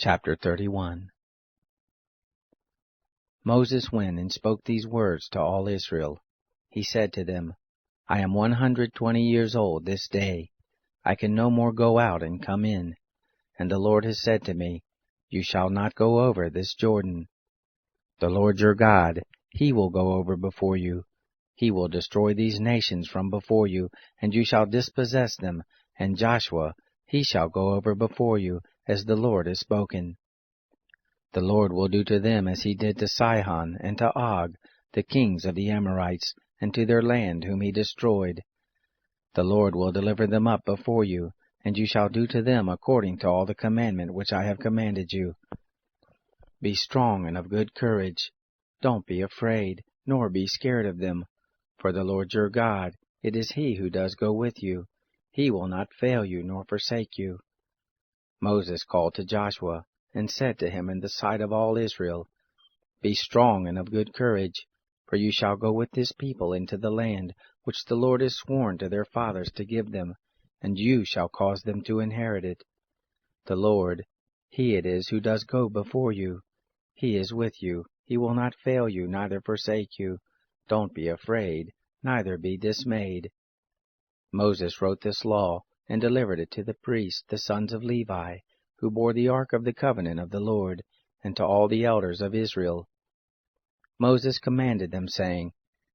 Chapter 31. Moses went and spoke these words to all Israel. He said to them, I am 120 years old this day. I can no more go out and come in. And the Lord has said to me, You shall not go over this Jordan. The Lord your God, He will go over before you. He will destroy these nations from before you, and you shall dispossess them, and Joshua, he shall go over before you, as the Lord has spoken. The Lord will do to them as he did to Sihon and to Og, the kings of the Amorites, and to their land whom he destroyed. The Lord will deliver them up before you, and you shall do to them according to all the commandment which I have commanded you. Be strong and of good courage. Don't be afraid, nor be scared of them. For the Lord your God, it is He who does go with you. He will not fail you nor forsake you. Moses called to Joshua, and said to him in the sight of all Israel, Be strong and of good courage, for you shall go with this people into the land which the Lord has sworn to their fathers to give them, and you shall cause them to inherit it. The Lord, He it is who does go before you. He is with you. He will not fail you, neither forsake you. Don't be afraid, neither be dismayed. Moses wrote this law, and delivered it to the priests, the sons of Levi, who bore the ark of the covenant of the Lord, and to all the elders of Israel. Moses commanded them, saying,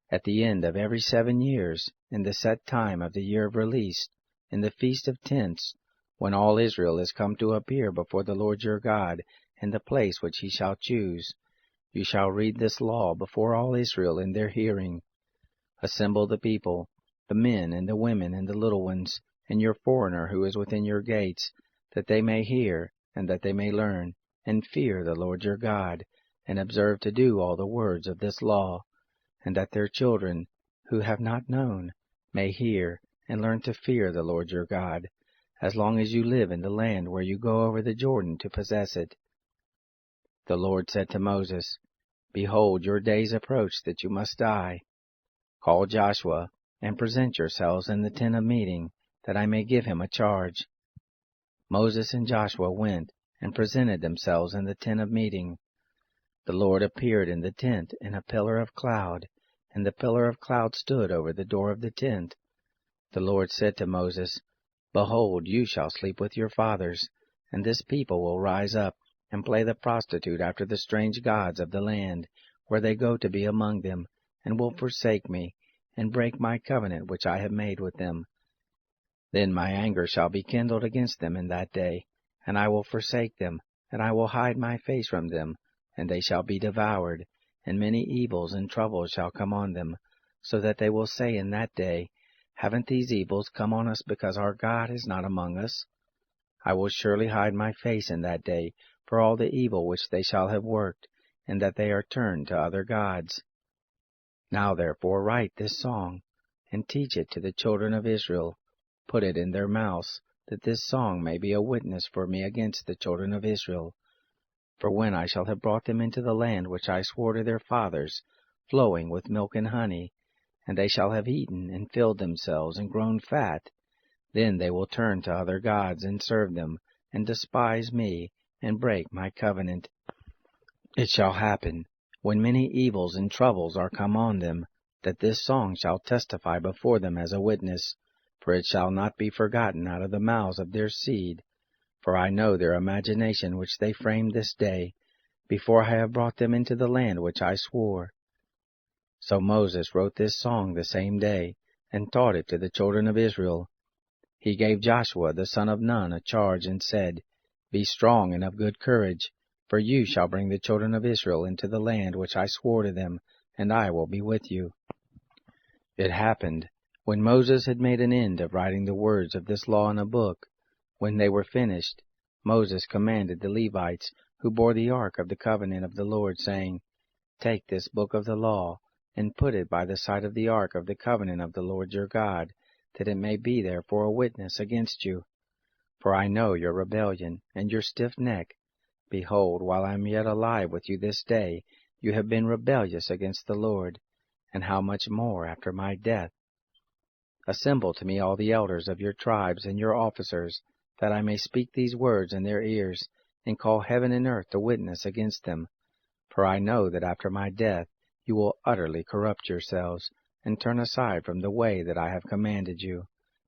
At the end of every 7 years, in the set time of the year of release, in the feast of tents, when all Israel is come to appear before the Lord your God, in the place which he shall choose, you shall read this law before all Israel in their hearing. Assemble the people, the men and the women and the little ones, and your foreigner who is within your gates, that they may hear, and that they may learn, and fear the Lord your God, and observe to do all the words of this law, and that their children, who have not known, may hear, and learn to fear the Lord your God, as long as you live in the land where you go over the Jordan to possess it. The Lord said to Moses, Behold, your days approach that you must die. Call Joshua, and present yourselves in the tent of meeting, that I may give him a charge. Moses and Joshua went, and presented themselves in the tent of meeting. The Lord appeared in the tent in a pillar of cloud, and the pillar of cloud stood over the door of the tent. The Lord said to Moses, Behold, you shall sleep with your fathers, and this people will rise up, and play the prostitute after the strange gods of the land, where they go to be among them, and will forsake me, and break my covenant which I have made with them. Then my anger shall be kindled against them in that day, and I will forsake them, and I will hide my face from them, and they shall be devoured, and many evils and troubles shall come on them, so that they will say in that day, Haven't these evils come on us because our God is not among us? I will surely hide my face in that day for all the evil which they shall have worked, and that they are turned to other gods. Now therefore write this song, and teach it to the children of Israel. Put it in their mouths, that this song may be a witness for me against the children of Israel. For when I shall have brought them into the land which I swore to their fathers, flowing with milk and honey, and they shall have eaten and filled themselves and grown fat, then they will turn to other gods and serve them, and despise me, and break my covenant. It shall happen, when many evils and troubles are come on them, that this song shall testify before them as a witness, for it shall not be forgotten out of the mouths of their seed. For I know their imagination which they framed this day, before I have brought them into the land which I swore. So Moses wrote this song the same day, and taught it to the children of Israel. He gave Joshua the son of Nun a charge, and said, Be strong and of good courage, for you shall bring the children of Israel into the land which I swore to them, and I will be with you. It happened, when Moses had made an end of writing the words of this law in a book, when they were finished, Moses commanded the Levites, who bore the ark of the covenant of the Lord, saying, Take this book of the law, and put it by the side of the ark of the covenant of the Lord your God, that it may be there for a witness against you. For I know your rebellion, and your stiff neck. Behold, while I am yet alive with you this day, you have been rebellious against the Lord, and how much more after my death? Assemble to me all the elders of your tribes and your officers, that I may speak these words in their ears, and call heaven and earth to witness against them. For I know that after my death you will utterly corrupt yourselves, and turn aside from the way that I have commanded you.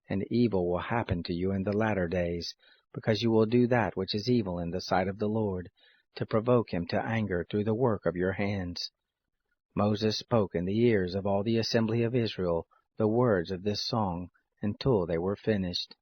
And evil will happen to you in the latter days, because you will do that which is evil in the sight of the Lord, to provoke him to anger through the work of your hands. Moses spoke in the ears of all the assembly of Israel the words of this song until they were finished.